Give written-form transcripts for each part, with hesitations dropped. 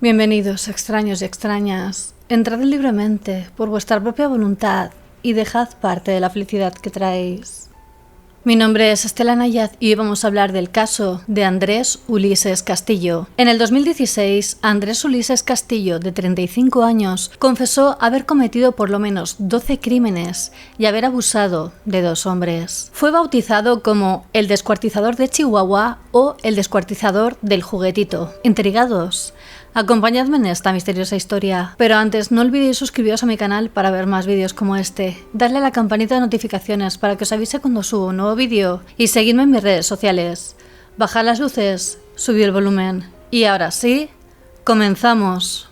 Bienvenidos, extraños y extrañas. Entrad libremente, por vuestra propia voluntad, y dejad parte de la felicidad que traéis. Mi nombre es Estela Nayaz y hoy vamos a hablar del caso de Andrés Ulises Castillo. En el 2016, Andrés Ulises Castillo, de 35 años, confesó haber cometido por lo menos 12 crímenes y haber abusado de 2 hombres. Fue bautizado como el descuartizador de Chihuahua o el descuartizador del juguetito. ¿Intrigados? Acompañadme en esta misteriosa historia, pero antes no olvidéis suscribiros a mi canal para ver más vídeos como este, darle a la campanita de notificaciones para que os avise cuando subo un nuevo vídeo y seguidme en mis redes sociales. Bajad las luces, subid el volumen y ahora sí, comenzamos.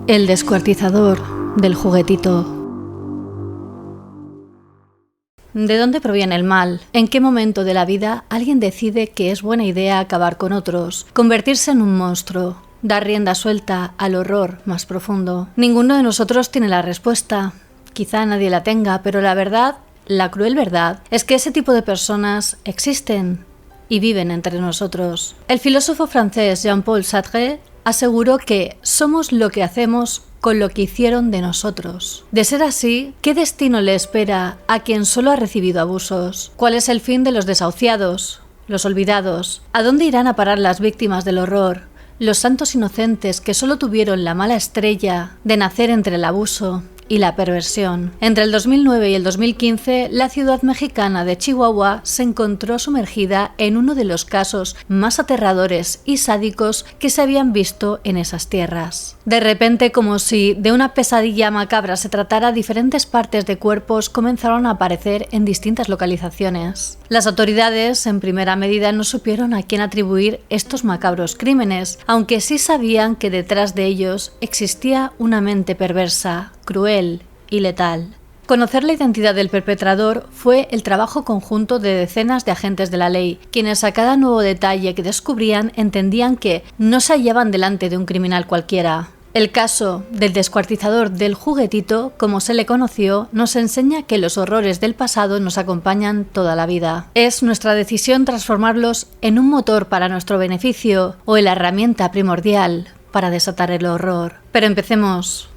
El descuartizador del juguetito. ¿De dónde proviene el mal? ¿En qué momento de la vida alguien decide que es buena idea acabar con otros, convertirse en un monstruo, dar rienda suelta al horror más profundo? Ninguno de nosotros tiene la respuesta. Quizá nadie la tenga, pero la verdad, la cruel verdad, es que ese tipo de personas existen y viven entre nosotros. El filósofo francés Jean-Paul Sartre aseguró que somos lo que hacemos con lo que hicieron de nosotros. De ser así, ¿qué destino le espera a quien solo ha recibido abusos? ¿Cuál es el fin de los desahuciados, los olvidados? ¿A dónde irán a parar las víctimas del horror, los santos inocentes que solo tuvieron la mala estrella de nacer entre el abuso y la perversión? Entre el 2009 y el 2015, la ciudad mexicana de Chihuahua se encontró sumergida en uno de los casos más aterradores y sádicos que se habían visto en esas tierras. De repente, como si de una pesadilla macabra se tratara, diferentes partes de cuerpos comenzaron a aparecer en distintas localizaciones. Las autoridades, en primera medida, no supieron a quién atribuir estos macabros crímenes, aunque sí sabían que detrás de ellos existía una mente perversa, cruel y letal. Conocer la identidad del perpetrador fue el trabajo conjunto de decenas de agentes de la ley, quienes a cada nuevo detalle que descubrían entendían que no se hallaban delante de un criminal cualquiera. El caso del descuartizador del juguetito, como se le conoció, nos enseña que los horrores del pasado nos acompañan toda la vida. Es nuestra decisión transformarlos en un motor para nuestro beneficio o en la herramienta primordial para desatar el horror. Pero empecemos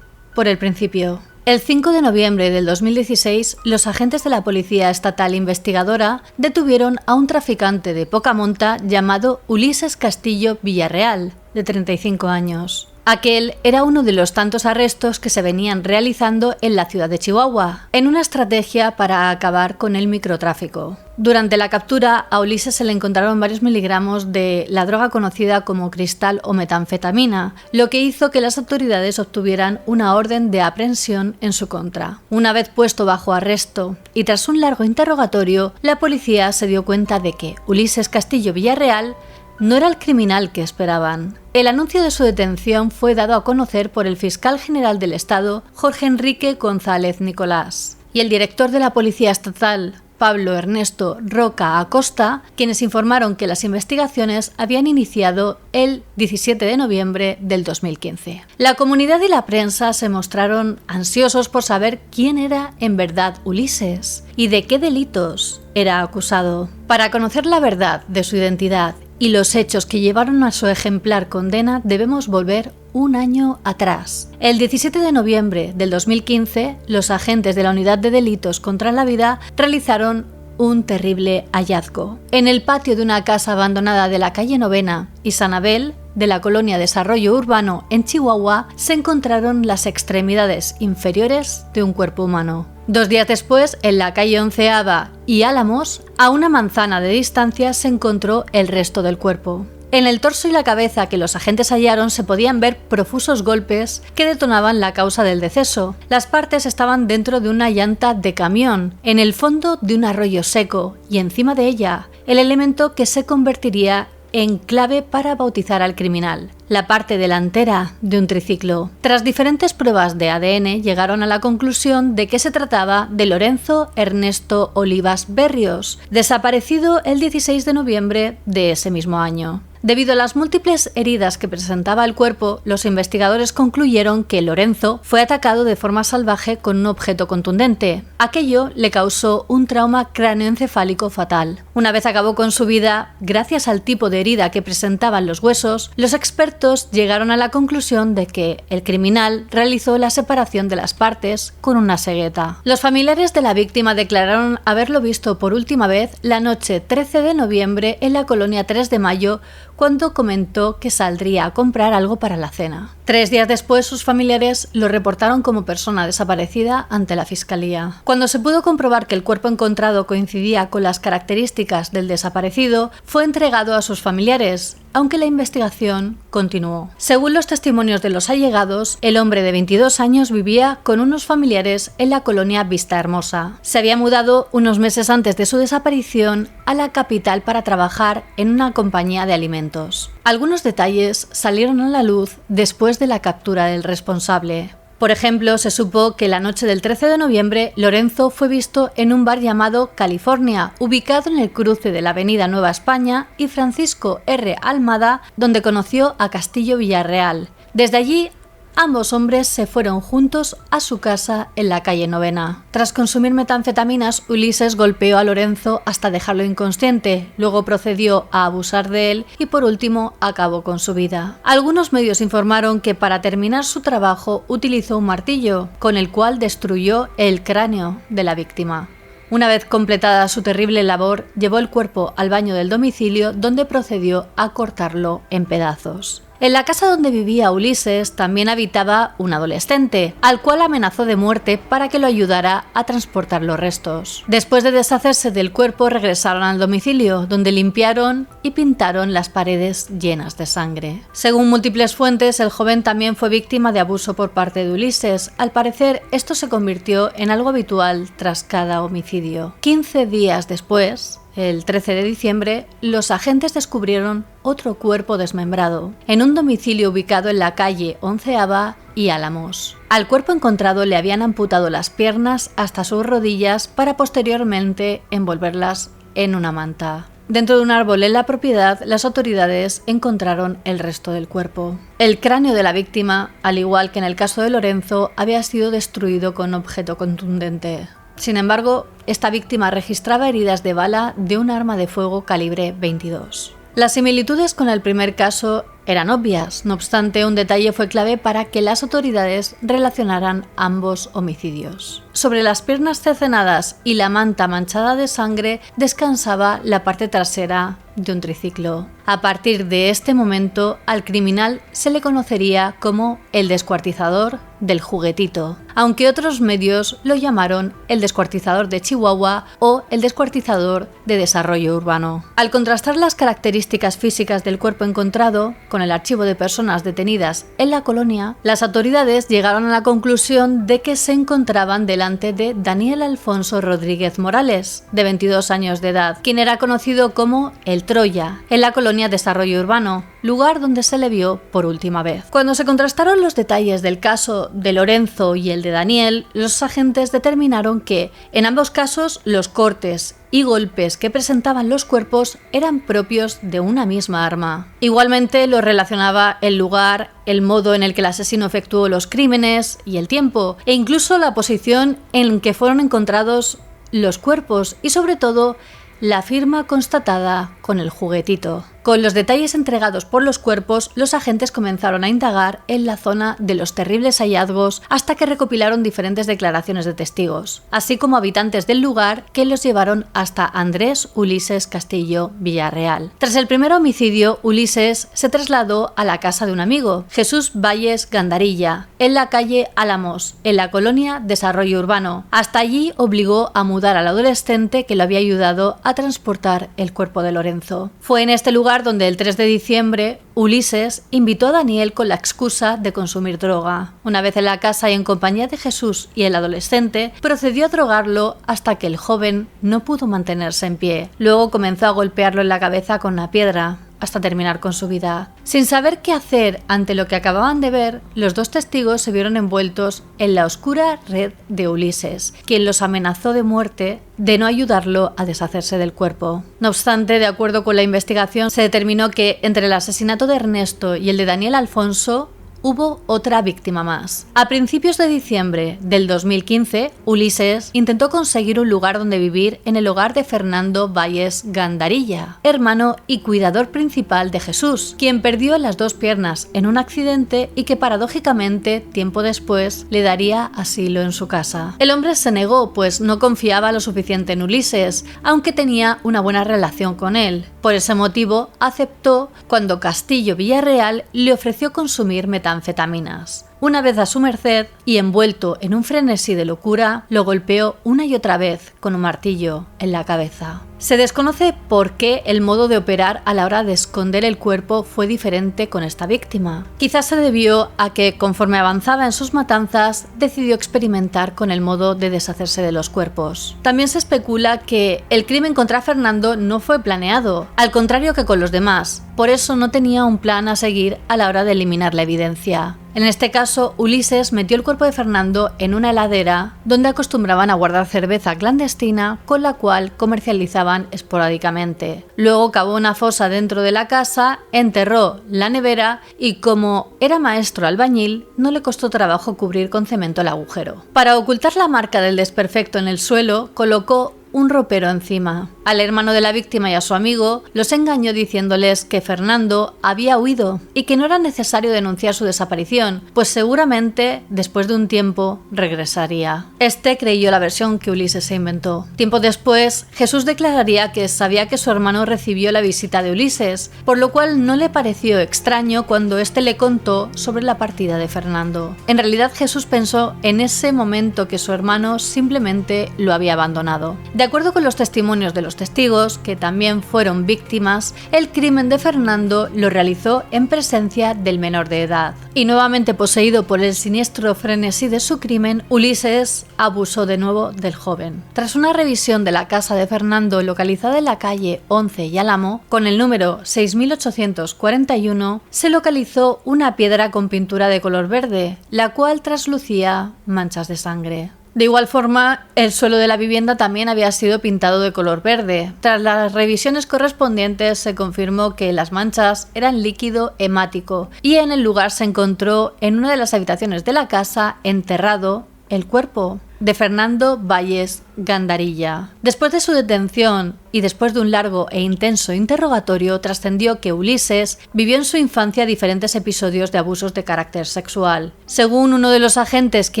por el principio. El 5 de noviembre del 2016, los agentes de la Policía Estatal Investigadora detuvieron a un traficante de poca monta llamado Ulises Castillo Villarreal, de 35 años. Aquel era uno de los tantos arrestos que se venían realizando en la ciudad de Chihuahua, en una estrategia para acabar con el microtráfico. Durante la captura, a Ulises se le encontraron varios miligramos de la droga conocida como cristal o metanfetamina, lo que hizo que las autoridades obtuvieran una orden de aprehensión en su contra. Una vez puesto bajo arresto y tras un largo interrogatorio, la policía se dio cuenta de que Ulises Castillo Villarreal no era el criminal que esperaban. El anuncio de su detención fue dado a conocer por el fiscal general del Estado, Jorge Enrique González Nicolás, y el director de la Policía Estatal, Pablo Ernesto Roca Acosta, quienes informaron que las investigaciones habían iniciado el 17 de noviembre del 2015. La comunidad y la prensa se mostraron ansiosos por saber quién era en verdad Ulises y de qué delitos era acusado. Para conocer la verdad de su identidad y los hechos que llevaron a su ejemplar condena, debemos volver un año atrás. El 17 de noviembre del 2015, los agentes de la Unidad de Delitos contra la Vida realizaron un terrible hallazgo. En el patio de una casa abandonada de la calle Novena y San Abel, de la colonia Desarrollo Urbano en Chihuahua, se encontraron las extremidades inferiores de un cuerpo humano. 2 días después, en la calle Onceava y Álamos, a una manzana de distancia, se encontró el resto del cuerpo. En el torso y la cabeza que los agentes hallaron se podían ver profusos golpes que detonaban la causa del deceso. Las partes estaban dentro de una llanta de camión, en el fondo de un arroyo seco y encima de ella, el elemento que se convertiría en clave para bautizar al criminal, la parte delantera de un triciclo. Tras diferentes pruebas de ADN, llegaron a la conclusión de que se trataba de Lorenzo Ernesto Olivas Berrios, desaparecido el 16 de noviembre de ese mismo año. Debido a las múltiples heridas que presentaba el cuerpo, los investigadores concluyeron que Lorenzo fue atacado de forma salvaje con un objeto contundente. Aquello le causó un trauma cráneoencefálico fatal. Una vez acabó con su vida, gracias al tipo de herida que presentaban los huesos, los expertos llegaron a la conclusión de que el criminal realizó la separación de las partes con una cegueta. Los familiares de la víctima declararon haberlo visto por última vez la noche 13 de noviembre en la colonia 3 de Mayo, cuando comentó que saldría a comprar algo para la cena. 3 días después, sus familiares lo reportaron como persona desaparecida ante la fiscalía. Cuando se pudo comprobar que el cuerpo encontrado coincidía con las características del desaparecido, fue entregado a sus familiares, aunque la investigación continuó. Según los testimonios de los allegados, el hombre de 22 años vivía con unos familiares en la colonia Vista Hermosa. Se había mudado unos meses antes de su desaparición a la capital para trabajar en una compañía de alimentos. Algunos detalles salieron a la luz después de la captura del responsable. Por ejemplo, se supo que la noche del 13 de noviembre Lorenzo fue visto en un bar llamado California, ubicado en el cruce de la avenida Nueva España y Francisco R. Almada, donde conoció a Castillo Villarreal. Desde allí, ambos hombres se fueron juntos a su casa en la calle Novena. Tras consumir metanfetaminas, Ulises golpeó a Lorenzo hasta dejarlo inconsciente, luego procedió a abusar de él y por último acabó con su vida. Algunos medios informaron que para terminar su trabajo utilizó un martillo, con el cual destruyó el cráneo de la víctima. Una vez completada su terrible labor, llevó el cuerpo al baño del domicilio, donde procedió a cortarlo en pedazos. En la casa donde vivía Ulises también habitaba un adolescente, al cual amenazó de muerte para que lo ayudara a transportar los restos. Después de deshacerse del cuerpo, regresaron al domicilio, donde limpiaron y pintaron las paredes llenas de sangre. Según múltiples fuentes, el joven también fue víctima de abuso por parte de Ulises. Al parecer, esto se convirtió en algo habitual tras cada homicidio. 15 días después, el 13 de diciembre, los agentes descubrieron otro cuerpo desmembrado, en un domicilio ubicado en la calle Onceava y Álamos. Al cuerpo encontrado le habían amputado las piernas hasta sus rodillas para posteriormente envolverlas en una manta. Dentro de un árbol en la propiedad, las autoridades encontraron el resto del cuerpo. El cráneo de la víctima, al igual que en el caso de Lorenzo, había sido destruido con un objeto contundente. Sin embargo, esta víctima registraba heridas de bala de un arma de fuego calibre 22. Las similitudes con el primer caso eran obvias, no obstante, un detalle fue clave para que las autoridades relacionaran ambos homicidios. Sobre las piernas cercenadas y la manta manchada de sangre descansaba la parte trasera de un triciclo. A partir de este momento, al criminal se le conocería como el descuartizador del juguetito, aunque otros medios lo llamaron el descuartizador de Chihuahua o el descuartizador de desarrollo urbano. Al contrastar las características físicas del cuerpo encontrado con el archivo de personas detenidas en la colonia, las autoridades llegaron a la conclusión de que se encontraban delante de Daniel Alfonso Rodríguez Morales, de 22 años de edad, quien era conocido como el Troya, en la colonia Desarrollo Urbano, lugar donde se le vio por última vez. Cuando se contrastaron los detalles del caso de Lorenzo y el de Daniel, los agentes determinaron que, en ambos casos, los cortes y golpes que presentaban los cuerpos eran propios de una misma arma. Igualmente lo relacionaba el lugar, el modo en el que el asesino efectuó los crímenes y el tiempo, e incluso la posición en que fueron encontrados los cuerpos y sobre todo la firma constatada con el juguetito. Con los detalles entregados por los cuerpos, los agentes comenzaron a indagar en la zona de los terribles hallazgos hasta que recopilaron diferentes declaraciones de testigos, así como habitantes del lugar que los llevaron hasta Andrés Ulises Castillo Villarreal. Tras el primer homicidio, Ulises se trasladó a la casa de un amigo, Jesús Valles Gandarilla, en la calle Álamos, en la colonia Desarrollo Urbano. Hasta allí obligó a mudar al adolescente que lo había ayudado a transportar el cuerpo de Lorenzo. Fue en este lugar donde el 3 de diciembre Ulises invitó a Daniel con la excusa de consumir droga. Una vez en la casa y en compañía de Jesús y el adolescente, procedió a drogarlo hasta que el joven no pudo mantenerse en pie. Luego comenzó a golpearlo en la cabeza con una piedra. hasta terminar con su vida. Sin saber qué hacer ante lo que acababan de ver, los dos testigos se vieron envueltos en la oscura red de Ulises, quien los amenazó de muerte de no ayudarlo a deshacerse del cuerpo. No obstante, de acuerdo con la investigación, se determinó que entre el asesinato de Ernesto y el de Daniel Alfonso, hubo otra víctima más. A principios de diciembre del 2015, Ulises intentó conseguir un lugar donde vivir en el hogar de Fernando Valles Gandarilla, hermano y cuidador principal de Jesús, quien perdió las dos piernas en un accidente y que paradójicamente, tiempo después, le daría asilo en su casa. El hombre se negó, pues no confiaba lo suficiente en Ulises, aunque tenía una buena relación con él. Por ese motivo, aceptó cuando Castillo Villarreal le ofreció consumir metanfetaminas. Una vez a su merced y envuelto en un frenesí de locura, lo golpeó una y otra vez con un martillo en la cabeza. Se desconoce por qué el modo de operar a la hora de esconder el cuerpo fue diferente con esta víctima. Quizás se debió a que, conforme avanzaba en sus matanzas, decidió experimentar con el modo de deshacerse de los cuerpos. También se especula que el crimen contra Fernando no fue planeado, al contrario que con los demás. Por eso no tenía un plan a seguir a la hora de eliminar la evidencia. En este caso, Ulises metió el cuerpo de Fernando en una heladera donde acostumbraban a guardar cerveza clandestina con la cual comercializaban esporádicamente. Luego cavó una fosa dentro de la casa, enterró la nevera y, como era maestro albañil, no le costó trabajo cubrir con cemento el agujero. Para ocultar la marca del desperfecto en el suelo, colocó un ropero encima. Al hermano de la víctima y a su amigo los engañó diciéndoles que Fernando había huido y que no era necesario denunciar su desaparición, pues seguramente después de un tiempo regresaría. Este creyó la versión que Ulises se inventó. Tiempo después, Jesús declararía que sabía que su hermano recibió la visita de Ulises, por lo cual no le pareció extraño cuando éste le contó sobre la partida de Fernando. En realidad, Jesús pensó en ese momento que su hermano simplemente lo había abandonado. De acuerdo con los testimonios de los testigos, que también fueron víctimas, el crimen de Fernando lo realizó en presencia del menor de edad. Y nuevamente poseído por el siniestro frenesí de su crimen, Ulises abusó de nuevo del joven. Tras una revisión de la casa de Fernando localizada en la calle 11 y Álamo, con el número 6841, se localizó una piedra con pintura de color verde, la cual traslucía manchas de sangre. De igual forma, el suelo de la vivienda también había sido pintado de color verde. Tras las revisiones correspondientes se confirmó que las manchas eran líquido hemático y en el lugar se encontró en una de las habitaciones de la casa enterrado el cuerpo de Fernando Valles Gandarilla. Después de su detención y después de un largo e intenso interrogatorio, trascendió que Ulises vivió en su infancia diferentes episodios de abusos de carácter sexual. Según uno de los agentes que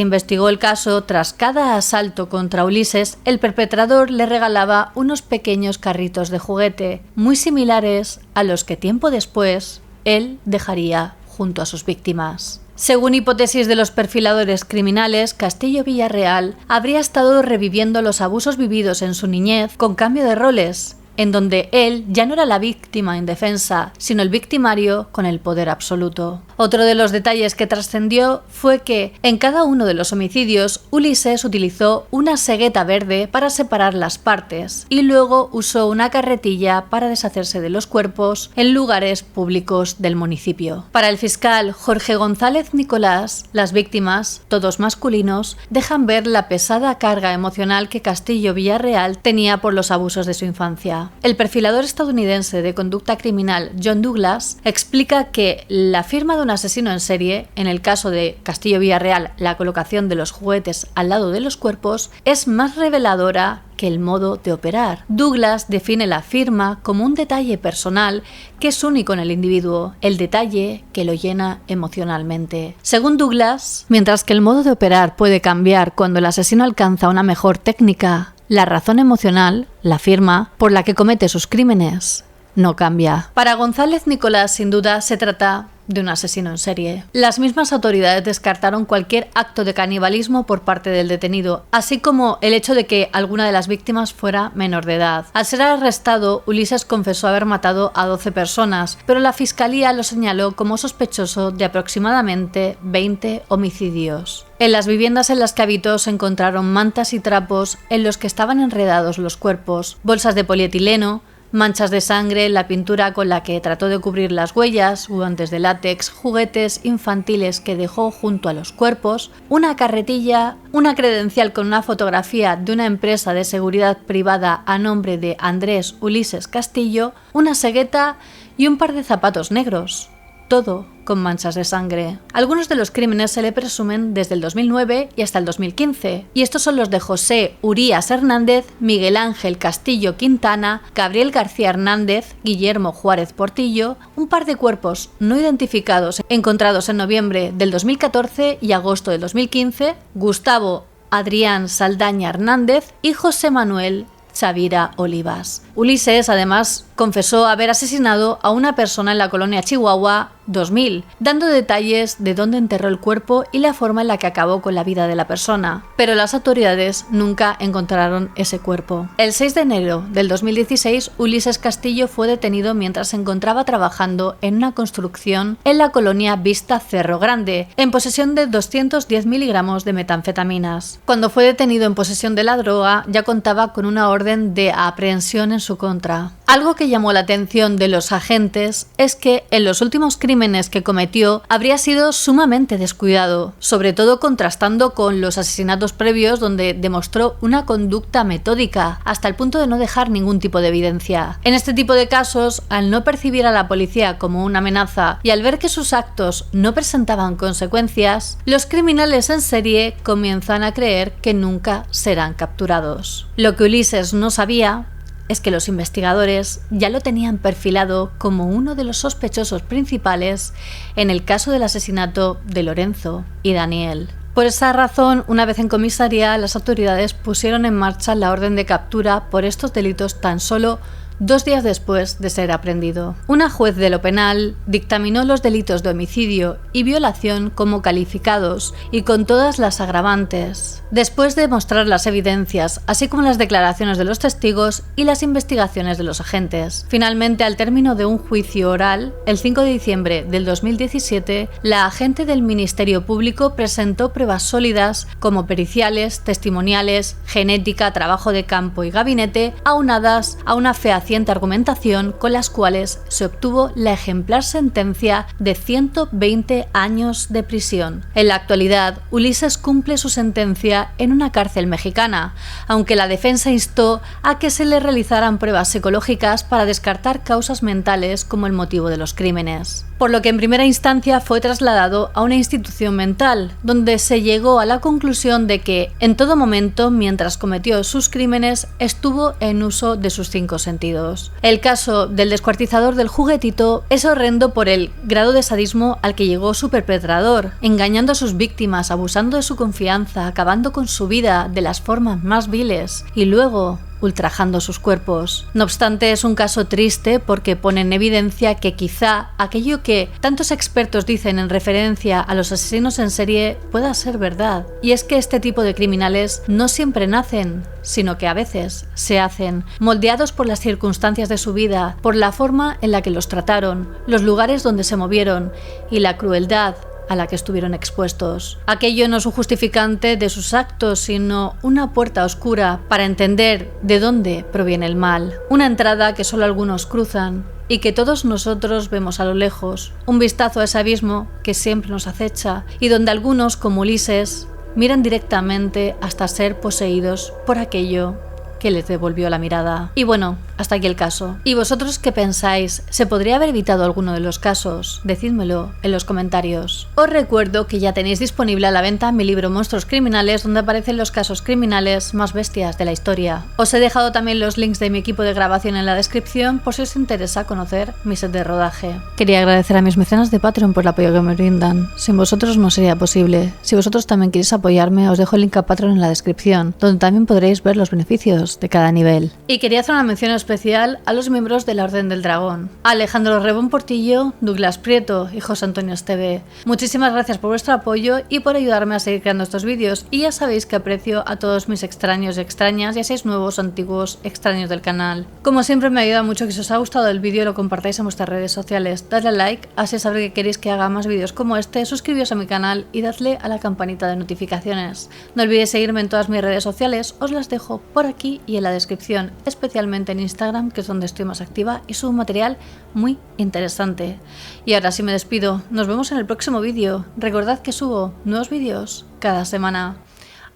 investigó el caso, tras cada asalto contra Ulises, el perpetrador le regalaba unos pequeños carritos de juguete, muy similares a los que tiempo después él dejaría junto a sus víctimas. Según hipótesis de los perfiladores criminales, Castillo Villarreal habría estado reviviendo los abusos vividos en su niñez con cambio de roles, en donde él ya no era la víctima indefensa, sino el victimario con el poder absoluto. Otro de los detalles que trascendió fue que en cada uno de los homicidios Ulises utilizó una cegueta verde para separar las partes y luego usó una carretilla para deshacerse de los cuerpos en lugares públicos del municipio. Para el fiscal Jorge González Nicolás, las víctimas, todos masculinos, dejan ver la pesada carga emocional que Castillo Villarreal tenía por los abusos de su infancia. El perfilador estadounidense de conducta criminal John Douglas explica que la firma de un asesino en serie, en el caso de Castillo Villarreal, la colocación de los juguetes al lado de los cuerpos, es más reveladora que el modo de operar. Douglas define la firma como un detalle personal que es único en el individuo, el detalle que lo llena emocionalmente. Según Douglas, mientras que el modo de operar puede cambiar cuando el asesino alcanza una mejor técnica, la razón emocional, la firma, por la que comete sus crímenes, no cambia. Para González Nicolás, sin duda, se trata de un asesino en serie. Las mismas autoridades descartaron cualquier acto de canibalismo por parte del detenido, así como el hecho de que alguna de las víctimas fuera menor de edad. Al ser arrestado, Ulises confesó haber matado a 12 personas, pero la fiscalía lo señaló como sospechoso de aproximadamente 20 homicidios. En las viviendas en las que habitó se encontraron mantas y trapos en los que estaban enredados los cuerpos, bolsas de polietileno, manchas de sangre en la pintura con la que trató de cubrir las huellas, guantes de látex, juguetes infantiles que dejó junto a los cuerpos, una carretilla, una credencial con una fotografía de una empresa de seguridad privada a nombre de Andrés Ulises Castillo, una cegueta y un par de zapatos negros. Todo con manchas de sangre. Algunos de los crímenes se le presumen desde el 2009 y hasta el 2015, y estos son los de José Urías Hernández, Miguel Ángel Castillo Quintana, Gabriel García Hernández, Guillermo Juárez Portillo, un par de cuerpos no identificados encontrados en noviembre del 2014 y agosto del 2015, Gustavo Adrián Saldaña Hernández y José Manuel Chavira Olivas. Ulises, además, confesó haber asesinado a una persona en la colonia Chihuahua 2000, dando detalles de dónde enterró el cuerpo y la forma en la que acabó con la vida de la persona. Pero las autoridades nunca encontraron ese cuerpo. El 6 de enero del 2016, Ulises Castillo fue detenido mientras se encontraba trabajando en una construcción en la colonia Vista Cerro Grande, en posesión de 210 miligramos de metanfetaminas. Cuando fue detenido en posesión de la droga, ya contaba con una orden de aprehensión en su contra. Algo que llamó la atención de los agentes es que en los últimos crímenes que cometió habría sido sumamente descuidado, sobre todo contrastando con los asesinatos previos donde demostró una conducta metódica hasta el punto de no dejar ningún tipo de evidencia. En este tipo de casos, al no percibir a la policía como una amenaza y al ver que sus actos no presentaban consecuencias, los criminales en serie comienzan a creer que nunca serán capturados. Lo que Ulises no sabía es que los investigadores ya lo tenían perfilado como uno de los sospechosos principales en el caso del asesinato de Lorenzo y Daniel. Por esa razón, una vez en comisaría, las autoridades pusieron en marcha la orden de captura por estos delitos tan solo 2 días después de ser aprehendido. Una juez de lo penal dictaminó los delitos de homicidio y violación como calificados y con todas las agravantes, después de mostrar las evidencias, así como las declaraciones de los testigos y las investigaciones de los agentes. Finalmente, al término de un juicio oral, el 5 de diciembre del 2017, la agente del Ministerio Público presentó pruebas sólidas como periciales, testimoniales, genética, trabajo de campo y gabinete, aunadas a una fehaciente argumentación con las cuales se obtuvo la ejemplar sentencia de 120 años de prisión. En la actualidad, Ulises cumple su sentencia en una cárcel mexicana, aunque la defensa instó a que se le realizaran pruebas psicológicas para descartar causas mentales como el motivo de los crímenes. Por lo que en primera instancia fue trasladado a una institución mental, donde se llegó a la conclusión de que en todo momento, mientras cometió sus crímenes, estuvo en uso de sus 5 sentidos. El caso del descuartizador del juguetito es horrendo por el grado de sadismo al que llegó su perpetrador, engañando a sus víctimas, abusando de su confianza, acabando con su vida de las formas más viles y luego ultrajando sus cuerpos. No obstante, es un caso triste porque pone en evidencia que quizá aquello que tantos expertos dicen en referencia a los asesinos en serie pueda ser verdad, y es que este tipo de criminales no siempre nacen, sino que a veces se hacen, moldeados por las circunstancias de su vida, por la forma en la que los trataron, los lugares donde se movieron y la crueldad a la que estuvieron expuestos. Aquello no es un justificante de sus actos, sino una puerta oscura para entender de dónde proviene el mal. Una entrada que solo algunos cruzan y que todos nosotros vemos a lo lejos. Un vistazo a ese abismo que siempre nos acecha y donde algunos, como Ulises, miran directamente hasta ser poseídos por aquello que les devolvió la mirada. Y bueno, hasta aquí el caso. ¿Y vosotros qué pensáis? ¿Se podría haber evitado alguno de los casos? Decídmelo en los comentarios. Os recuerdo que ya tenéis disponible a la venta mi libro Monstruos Criminales, donde aparecen los casos criminales más bestias de la historia. Os he dejado también los links de mi equipo de grabación en la descripción por si os interesa conocer mi set de rodaje. Quería agradecer a mis mecenas de Patreon por el apoyo que me brindan. Sin vosotros no sería posible. Si vosotros también queréis apoyarme, os dejo el link a Patreon en la descripción, donde también podréis ver los beneficios de cada nivel. Y quería hacer una mención especial a los miembros de la Orden del Dragón: Alejandro Rebón Portillo, Douglas Prieto y José Antonio Esteve. Muchísimas gracias por vuestro apoyo y por ayudarme a seguir creando estos vídeos, y ya sabéis que aprecio a todos mis extraños y extrañas, ya seáis nuevos o antiguos extraños del canal. Como siempre, me ayuda mucho que si os ha gustado el vídeo lo compartáis en vuestras redes sociales, dadle a like, así sabré que queréis que haga más vídeos como este, suscribíos a mi canal y dadle a la campanita de notificaciones. No olvidéis seguirme en todas mis redes sociales, os las dejo por aquí y en la descripción, especialmente en Instagram Instagram, que es donde estoy más activa, y subo material muy interesante. Y ahora sí me despido. Nos vemos en el próximo vídeo. Recordad que subo nuevos vídeos cada semana.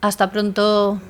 Hasta pronto.